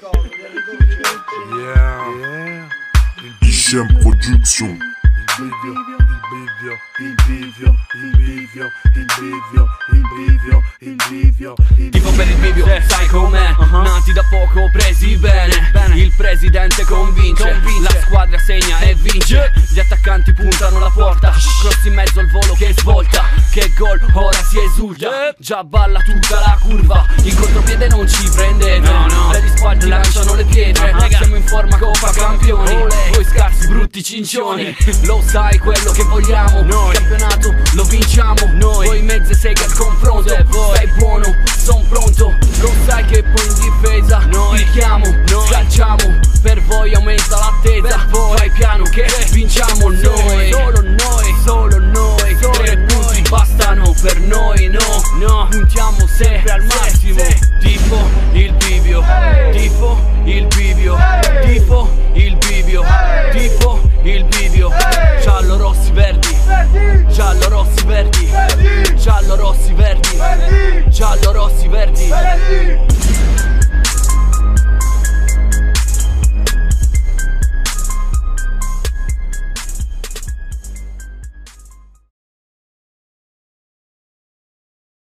Yeah. IGM Production. Tifo per il bivio, sai com'è, nati da poco, presi bene. Il presidente convince, la squadra segna e vince. Gli attaccanti puntano la porta, cross in mezzo al volo che svolta. Che gol, ora si esulta, già balla tutta la curva. Il contropiede non ci prendete, dagli spalti lanciano le pietre. Siamo in forma Coppa Campioni, voi scarsi brutti cincioni. Lo sai quello che vogliamo, il campionato lo vinciamo. Voi mezze seghe al confronto, stai buono, son pronto. Lo sai che poi in difesa picchiamo, calciamo. Per voi aumenta l'attesa, fai piano che vinciamo noi. Solo noi, solo noi, 3 punti bastano per noi, no, puntiamo sempre al massimo. Tifo il bivio, tifo il bivio, tifo il bivio, tifo il bivio. Giallo rossi verdi, giallo rossi verdi, giallo rossi verdi, giallo rossi verdi.